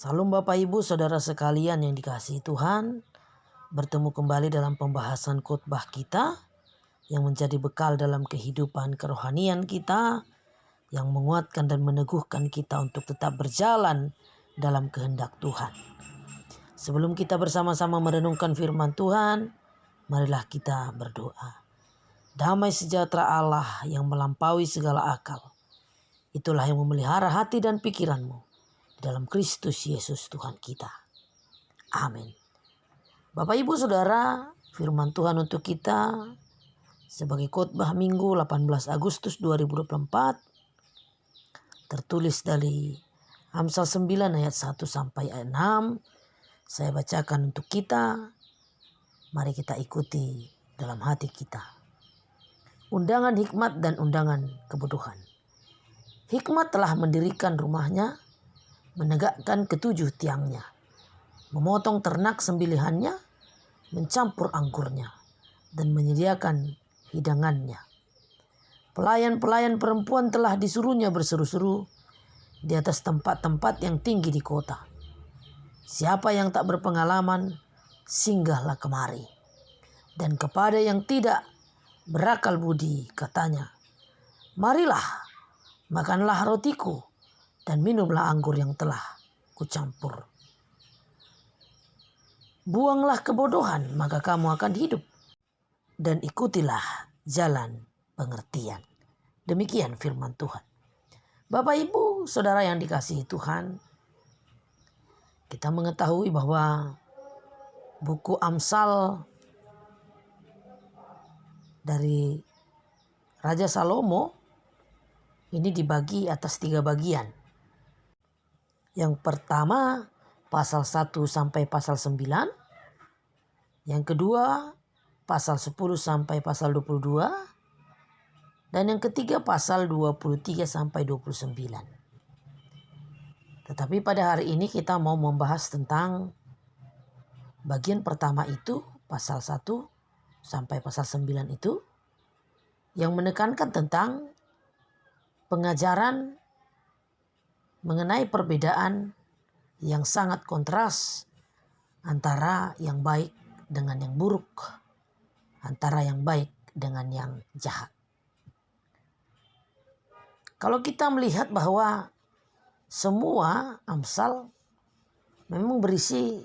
Salam Bapak Ibu Saudara sekalian yang dikasihi Tuhan. Bertemu kembali dalam pembahasan khotbah kita yang menjadi bekal dalam kehidupan kerohanian kita, yang menguatkan dan meneguhkan kita untuk tetap berjalan dalam kehendak Tuhan. Sebelum kita bersama-sama merenungkan firman Tuhan, marilah kita berdoa. Damai sejahtera Allah yang melampaui segala akal, itulah yang memelihara hati dan pikiranmu dalam Kristus Yesus Tuhan kita. Amin. Bapak Ibu Saudara, firman Tuhan untuk kita sebagai khotbah Minggu 18 Agustus 2024 tertulis dari Amsal 9 ayat 1 sampai ayat 6. Saya bacakan untuk kita. Mari kita ikuti dalam hati kita. Undangan hikmat dan undangan kebodohan. Hikmat telah mendirikan rumahnya, menegakkan ketujuh tiangnya, memotong ternak sembelihannya, mencampur anggurnya, dan menyediakan hidangannya. Pelayan-pelayan perempuan telah disuruhnya berseru-seru di atas tempat-tempat yang tinggi di kota. Siapa yang tak berpengalaman, singgahlah kemari. Dan kepada yang tidak berakal budi, katanya, marilah, makanlah rotiku, dan minumlah anggur yang telah kucampur. Buanglah kebodohan, maka kamu akan hidup, dan ikutilah jalan pengertian. Demikian firman Tuhan. Bapak Ibu Saudara yang dikasihi Tuhan, kita mengetahui bahwa buku Amsal dari Raja Salomo ini dibagi atas 3 bagian. Yang pertama pasal 1 sampai pasal 9. Yang kedua pasal 10 sampai pasal 22. Dan yang ketiga pasal 23 sampai 29. Tetapi pada hari ini kita mau membahas tentang bagian pertama itu, pasal 1 sampai pasal 9 itu, yang menekankan tentang pengajaran mengenai perbedaan yang sangat kontras antara yang baik dengan yang buruk, antara yang baik dengan yang jahat. Kalau kita melihat bahwa semua Amsal memang berisi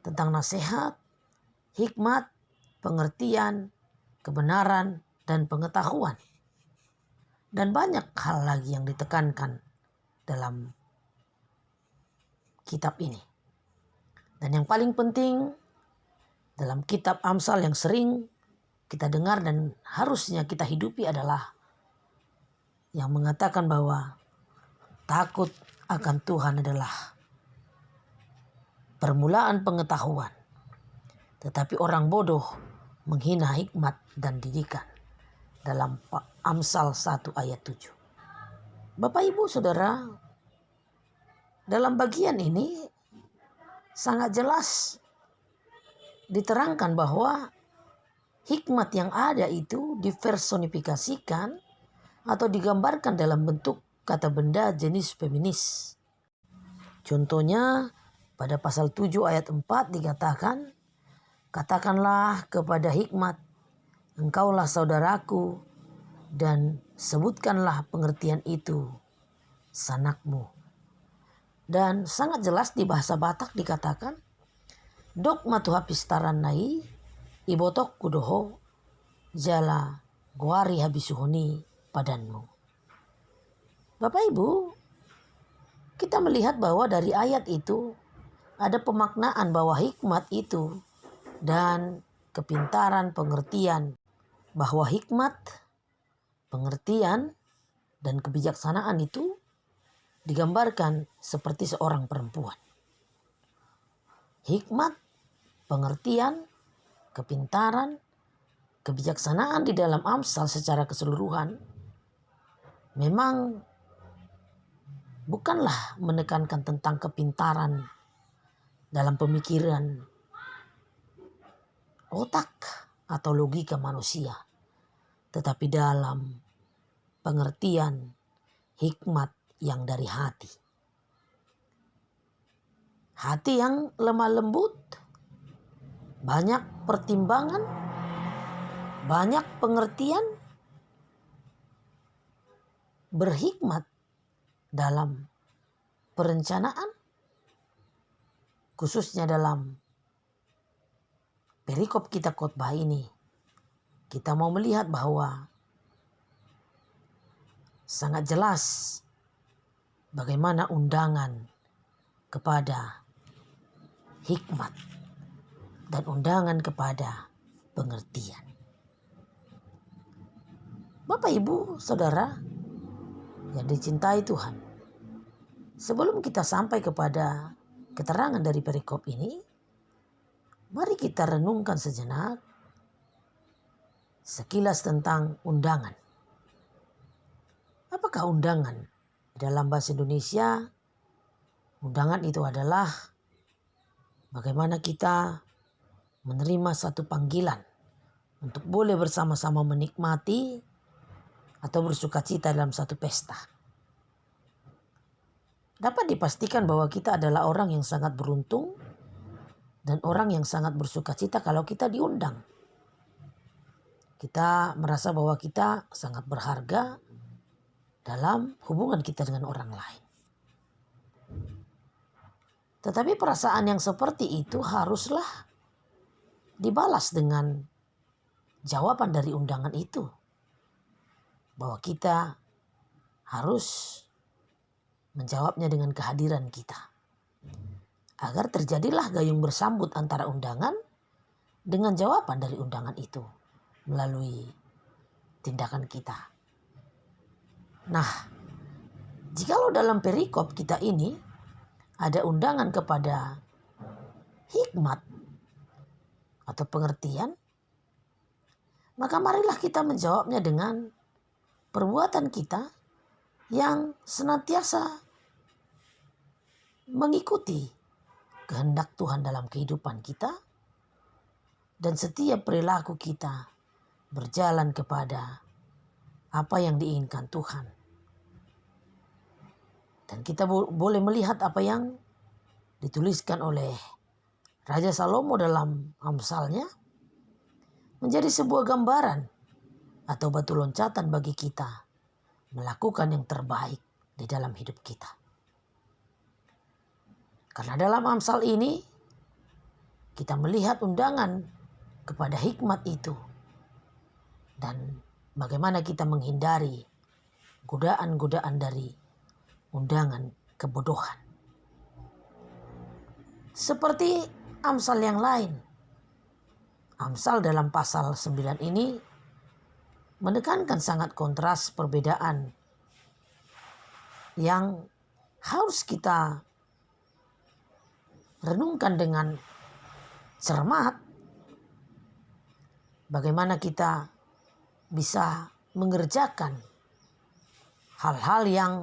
tentang nasihat, hikmat, pengertian, kebenaran, dan pengetahuan. Dan banyak hal lagi yang ditekankan dalam kitab ini. Dan yang paling penting dalam kitab Amsal yang sering kita dengar dan harusnya kita hidupi adalah yang mengatakan bahwa takut akan Tuhan adalah permulaan pengetahuan. Tetapi orang bodoh menghina hikmat dan didikan. Dalam Amsal 1 ayat 7. Bapak Ibu Saudara, dalam bagian ini sangat jelas diterangkan bahwa hikmat yang ada itu dipersonifikasikan atau digambarkan dalam bentuk kata benda jenis feminis. Contohnya pada pasal 7 ayat 4 dikatakan, katakanlah kepada hikmat, engkaulah saudaraku, dan sebutkanlah pengertian itu sanakmu. Dan sangat jelas di bahasa Batak dikatakan, dok matu hapistaran nai, ibotok kudoho, jala guari habisuhoni padanmu. Bapak Ibu, kita melihat bahwa dari ayat itu ada pemaknaan bahwa hikmat itu dan kepintaran, pengertian, bahwa hikmat, pengertian, dan kebijaksanaan itu digambarkan seperti seorang perempuan. Hikmat, pengertian, kepintaran, kebijaksanaan di dalam Amsal secara keseluruhan memang bukanlah menekankan tentang kepintaran dalam pemikiran otak atau logika manusia, tetapi dalam pengertian hikmat yang dari hati. hati yang lemah lembut, banyak pertimbangan, banyak pengertian, berhikmat dalam perencanaan, khususnya dalam perikop kita khotbah ini. Kita mau melihat bahwa sangat jelas bagaimana undangan kepada hikmat dan undangan kepada pengertian. Bapak, Ibu, Saudara yang dicintai Tuhan, sebelum kita sampai kepada keterangan dari perikop ini, mari kita renungkan sejenak sekilas tentang undangan. Apakah undangan? Dalam bahasa Indonesia, undangan itu adalah bagaimana kita menerima satu panggilan untuk boleh bersama-sama menikmati atau bersukacita dalam satu pesta. Dapat dipastikan bahwa kita adalah orang yang sangat beruntung dan orang yang sangat bersukacita kalau kita diundang. Kita merasa bahwa kita sangat berharga dalam hubungan kita dengan orang lain. Tetapi perasaan yang seperti itu haruslah dibalas dengan jawaban dari undangan itu. Bahwa kita harus menjawabnya dengan kehadiran kita. Agar terjadilah gayung bersambut antara undangan dengan jawaban dari undangan itu melalui tindakan kita. Nah, jikalau dalam perikop kita ini ada undangan kepada hikmat atau pengertian, maka marilah kita menjawabnya dengan perbuatan kita yang senantiasa mengikuti kehendak Tuhan dalam kehidupan kita, dan setiap perilaku kita berjalan kepada apa yang diinginkan Tuhan. Dan kita boleh melihat apa yang dituliskan oleh Raja Salomo dalam Amsalnya menjadi sebuah gambaran atau batu loncatan bagi kita melakukan yang terbaik di dalam hidup kita. Karena dalam Amsal ini kita melihat undangan kepada hikmat itu dan bagaimana kita menghindari godaan-godaan dari undangan kebodohan. Seperti Amsal yang lain, Amsal dalam pasal 9 ini menekankan sangat kontras perbedaan yang harus kita renungkan dengan cermat. Bagaimana kita bisa mengerjakan hal-hal yang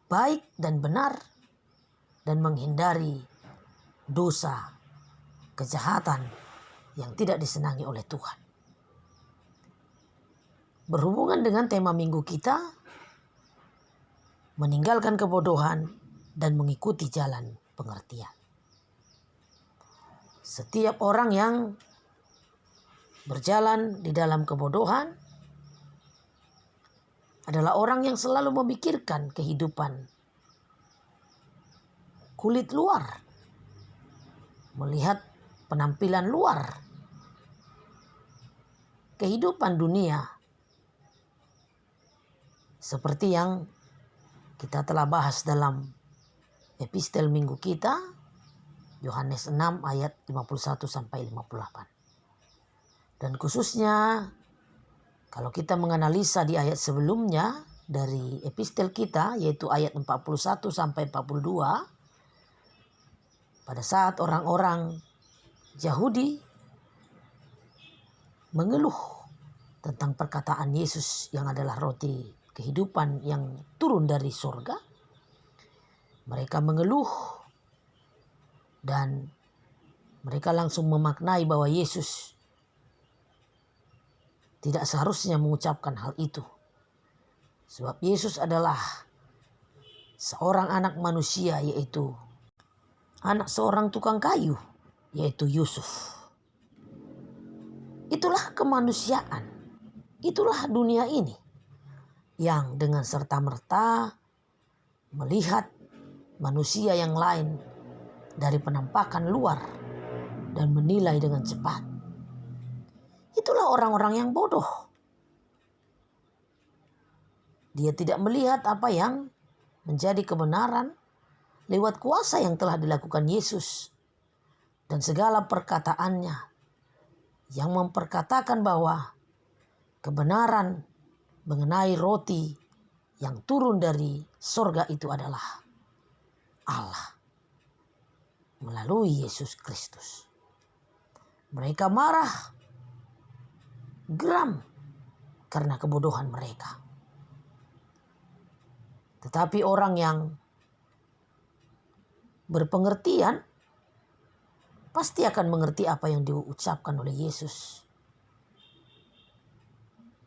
baik dan benar dan menghindari dosa, kejahatan yang tidak disenangi oleh Tuhan. Berhubungan dengan tema minggu kita, meninggalkan kebodohan dan mengikuti jalan pengertian. Setiap orang yang berjalan di dalam kebodohan adalah orang yang selalu memikirkan kehidupan kulit luar, melihat penampilan luar, kehidupan dunia, seperti yang kita telah bahas dalam epistel minggu kita, Yohanes 6 ayat 51 sampai 58. Dan khususnya kalau kita menganalisa di ayat sebelumnya dari epistel kita, yaitu ayat 41 sampai 42, pada saat orang-orang Yahudi mengeluh tentang perkataan Yesus yang adalah roti kehidupan yang turun dari surga, mereka mengeluh dan mereka langsung memaknai bahwa Yesus tidak seharusnya mengucapkan hal itu. Sebab Yesus adalah seorang anak manusia, yaitu anak seorang tukang kayu, yaitu Yusuf. Itulah kemanusiaan, itulah dunia ini yang dengan serta-merta melihat manusia yang lain dari penampakan luar dan menilai dengan cepat. Itulah orang-orang yang bodoh. Dia tidak melihat apa yang menjadi kebenaran lewat kuasa yang telah dilakukan Yesus dan segala perkataannya yang memperkatakan bahwa kebenaran mengenai roti yang turun dari sorga itu adalah Allah melalui Yesus Kristus. Mereka marah, geram karena kebodohan mereka. Tetapi orang yang berpengertian pasti akan mengerti apa yang diucapkan oleh Yesus.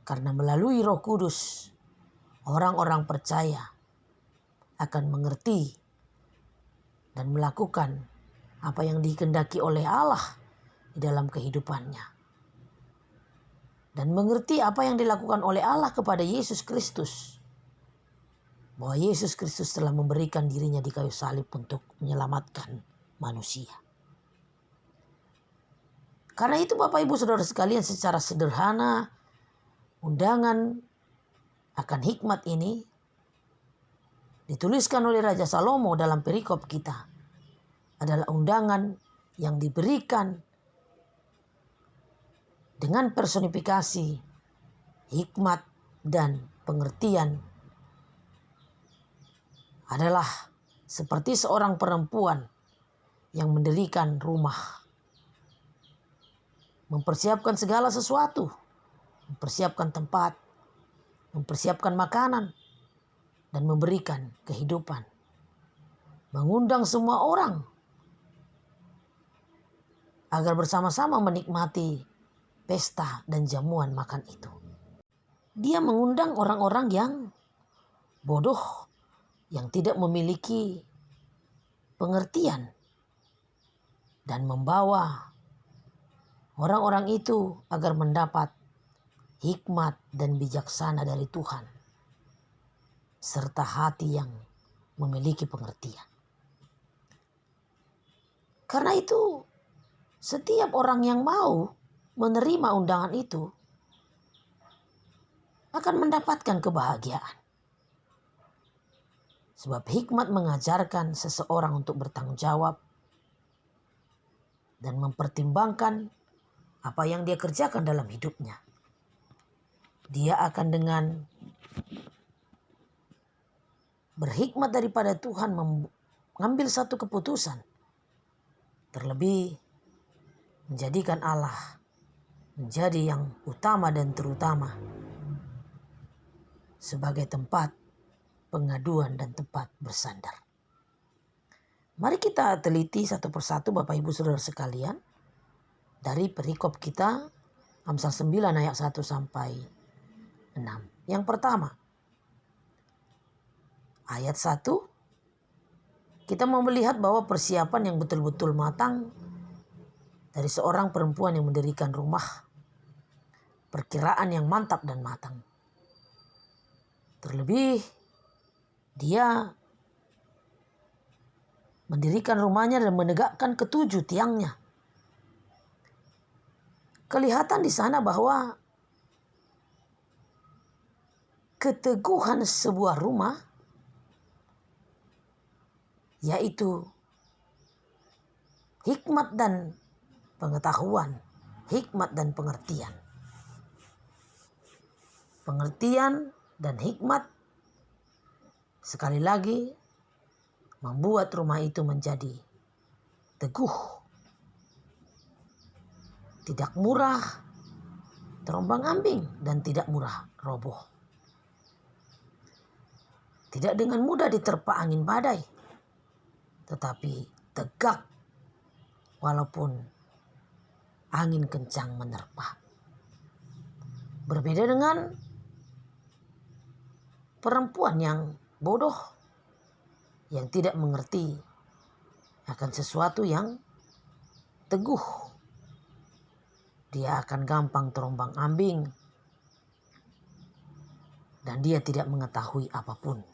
Karena melalui Roh Kudus, orang-orang percaya akan mengerti dan melakukan apa yang dikehendaki oleh Allah di dalam kehidupannya. Dan mengerti apa yang dilakukan oleh Allah kepada Yesus Kristus. Bahwa Yesus Kristus telah memberikan dirinya di kayu salib untuk menyelamatkan manusia. Karena itu Bapak Ibu Saudara sekalian, secara sederhana undangan akan hikmat ini dituliskan oleh Raja Salomo dalam perikop kita adalah undangan yang diberikan dengan personifikasi hikmat dan pengertian adalah seperti seorang perempuan yang mendirikan rumah, mempersiapkan segala sesuatu, mempersiapkan tempat, mempersiapkan makanan, dan memberikan kehidupan. Mengundang semua orang agar bersama-sama menikmati pesta dan jamuan makan itu. Dia mengundang orang-orang yang bodoh, yang tidak memiliki pengertian, dan membawa orang-orang itu agar mendapat hikmat dan bijaksana dari Tuhan, serta hati yang memiliki pengertian. Karena itu, setiap orang yang mau menerima undangan itu akan mendapatkan kebahagiaan. Sebab hikmat mengajarkan seseorang untuk bertanggung jawab dan mempertimbangkan apa yang dia kerjakan dalam hidupnya. Dia akan dengan berhikmat daripada Tuhan mengambil satu keputusan. Terlebih menjadikan Allah menjadi yang utama dan terutama sebagai tempat pengaduan dan tempat bersandar. Mari kita teliti satu persatu Bapak Ibu Saudara sekalian dari perikop kita Amsal 9 ayat 1 sampai 6. Yang pertama, ayat 1, kita mau melihat bahwa persiapan yang betul-betul matang dari seorang perempuan yang mendirikan rumah, perkiraan yang mantap dan matang. Terlebih dia mendirikan rumahnya dan menegakkan ketujuh tiangnya. Kelihatan di sana bahwa keteguhan sebuah rumah yaitu hikmat dan pengetahuan, hikmat dan pengertian. Pengertian dan hikmat sekali lagi membuat rumah itu menjadi teguh, tidak murah terombang-ambing, dan tidak murah roboh. Tidak dengan mudah diterpa angin badai, tetapi tegak walaupun angin kencang menerpa. Berbeda dengan perempuan yang bodoh, yang tidak mengerti akan sesuatu yang teguh. Dia akan gampang terombang-ambing dan dia tidak mengetahui apapun.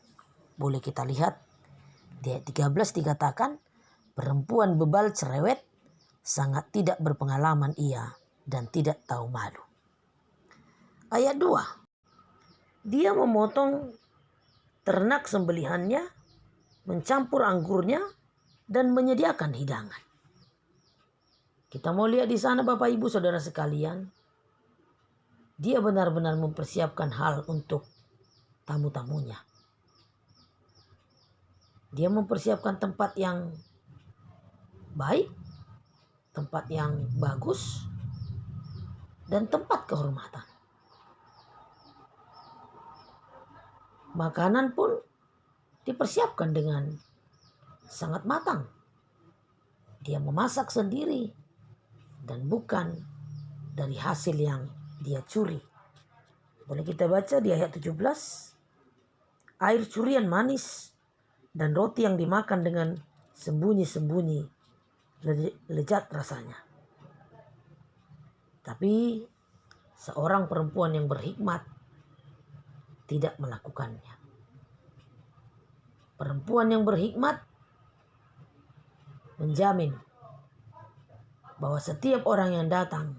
Boleh kita lihat di ayat 13 dikatakan, perempuan bebal cerewet, sangat tidak berpengalaman ia dan tidak tahu malu. Ayat 2. Dia memotong ternak sembelihannya, mencampur anggurnya, dan menyediakan hidangan. Kita mau lihat di sana Bapak Ibu Saudara sekalian. Dia benar-benar mempersiapkan hal untuk tamu-tamunya. Dia mempersiapkan tempat yang baik, tempat yang bagus, dan tempat kehormatan. Makanan pun dipersiapkan dengan sangat matang. Dia memasak sendiri dan bukan dari hasil yang dia curi. Boleh kita baca di ayat 17. Air curian manis dan roti yang dimakan dengan sembunyi-sembunyi lezat rasanya. Tapi seorang perempuan yang berhikmat tidak melakukannya. Perempuan yang berhikmat menjamin bahwa setiap orang yang datang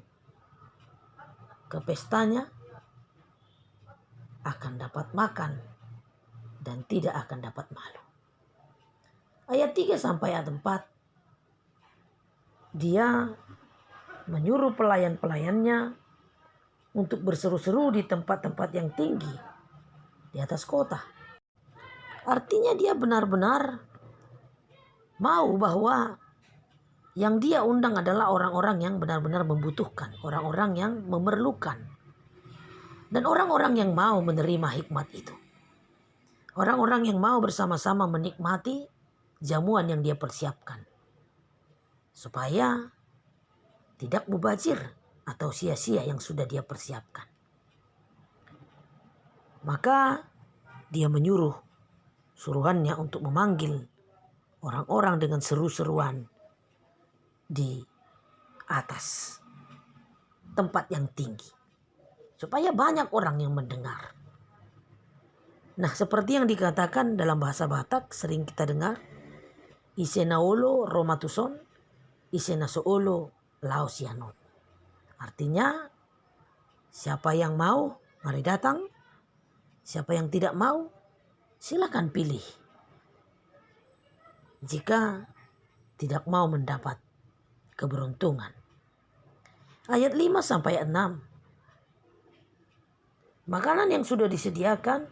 ke pestanya akan dapat makan dan tidak akan dapat malu. Ayat 3 sampai ayat 4. Dia menyuruh pelayan-pelayannya untuk berseru-seru di tempat-tempat yang tinggi di atas kota. Artinya dia benar-benar mau bahwa yang dia undang adalah orang-orang yang benar-benar membutuhkan, orang-orang yang memerlukan, dan orang-orang yang mau menerima hikmat itu. Orang-orang yang mau bersama-sama menikmati jamuan yang dia persiapkan, supaya tidak mubazir atau sia-sia yang sudah dia persiapkan. Maka dia menyuruh suruhannya untuk memanggil orang-orang dengan seru-seruan di atas tempat yang tinggi, supaya banyak orang yang mendengar. Nah, seperti yang dikatakan dalam bahasa Batak sering kita dengar, Isenaolo Romatuson, Isenasoolo Laosianon. Artinya, siapa yang mau, mari datang. Siapa yang tidak mau, silakan pilih. Jika tidak mau mendapat keberuntungan. Ayat 5 sampai 6. Makanan yang sudah disediakan,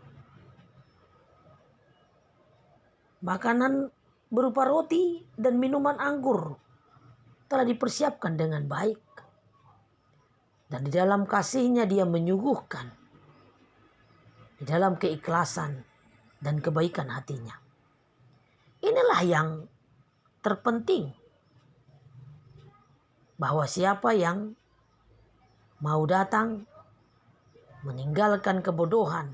makanan berupa roti dan minuman anggur telah dipersiapkan dengan baik. Dan di dalam kasihnya dia menyuguhkan, di dalam keikhlasan dan kebaikan hatinya. Inilah yang terpenting, bahwa siapa yang mau datang meninggalkan kebodohan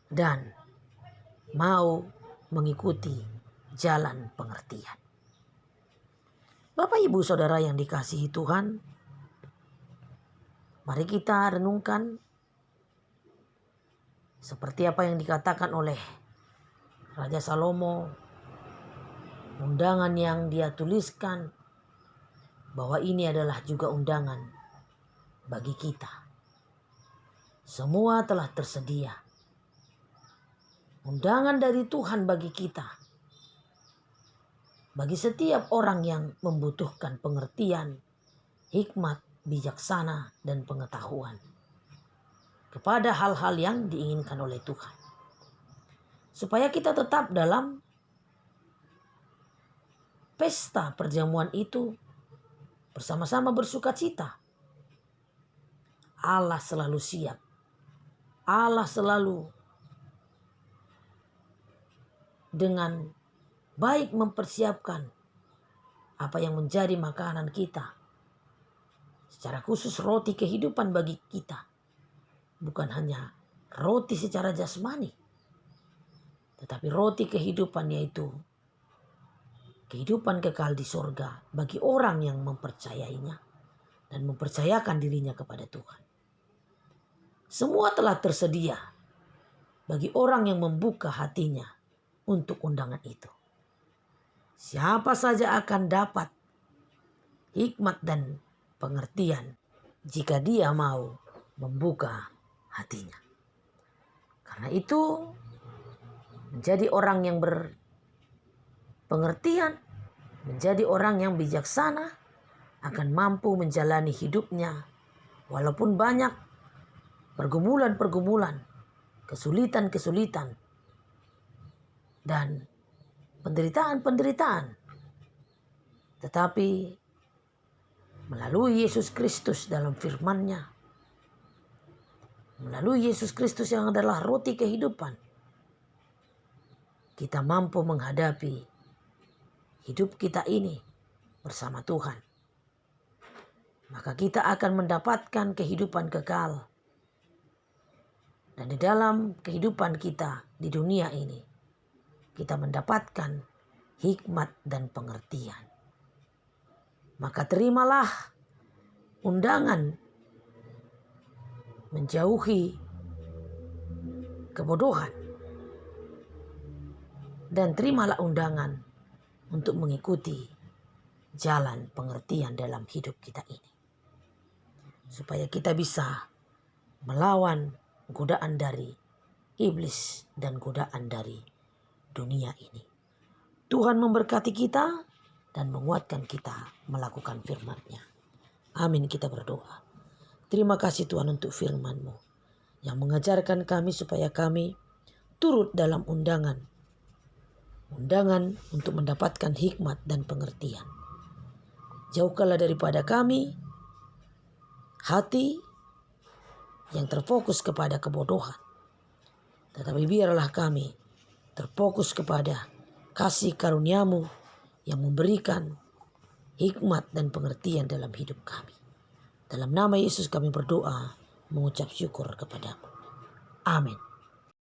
dan mau mengikuti jalan pengertian. Bapak Ibu Saudara yang dikasihi Tuhan, mari kita renungkan seperti apa yang dikatakan oleh Raja Salomo, undangan yang dia tuliskan, bahwa ini adalah juga undangan bagi kita. Semua telah tersedia. Undangan dari Tuhan bagi kita. Bagi setiap orang yang membutuhkan pengertian, hikmat, bijaksana, dan pengetahuan kepada hal-hal yang diinginkan oleh Tuhan. Supaya kita tetap dalam pesta perjamuan itu bersama-sama bersuka cita. Allah selalu siap. Allah selalu dengan baik mempersiapkan apa yang menjadi makanan kita. Secara khusus roti kehidupan bagi kita. Bukan hanya roti secara jasmani, tetapi roti kehidupan, yaitu kehidupan kekal di sorga bagi orang yang mempercayainya dan mempercayakan dirinya kepada Tuhan. Semua telah tersedia bagi orang yang membuka hatinya untuk undangan itu. Siapa saja akan dapat hikmat dan pengertian jika dia mau membuka hatinya. Karena itu, menjadi orang yang berpengertian, menjadi orang yang bijaksana, akan mampu menjalani hidupnya walaupun banyak pergumulan-pergumulan, kesulitan-kesulitan, dan penderitaan-penderitaan. Tetapi melalui Yesus Kristus dalam firman-Nya, melalui Yesus Kristus yang adalah roti kehidupan, kita mampu menghadapi hidup kita ini bersama Tuhan. Maka kita akan mendapatkan kehidupan kekal. Dan di dalam kehidupan kita di dunia ini, kita mendapatkan hikmat dan pengertian. Maka terimalah undangan menjauhi kebodohan. Dan terimalah undangan untuk mengikuti jalan pengertian dalam hidup kita ini. Supaya kita bisa melawan godaan dari iblis dan godaan dari dunia ini. Tuhan memberkati kita dan menguatkan kita melakukan firman-Nya. Amin, kita berdoa. Terima kasih Tuhan untuk firman-Mu yang mengajarkan kami supaya kami turut dalam undangan untuk mendapatkan hikmat dan pengertian. Jauhkanlah daripada kami hati yang terfokus kepada kebodohan. Tetapi biarlah kami terfokus kepada kasih karunia-Mu yang memberikan hikmat dan pengertian dalam hidup kami. Dalam nama Yesus kami berdoa, mengucap syukur kepada-Mu. Amin.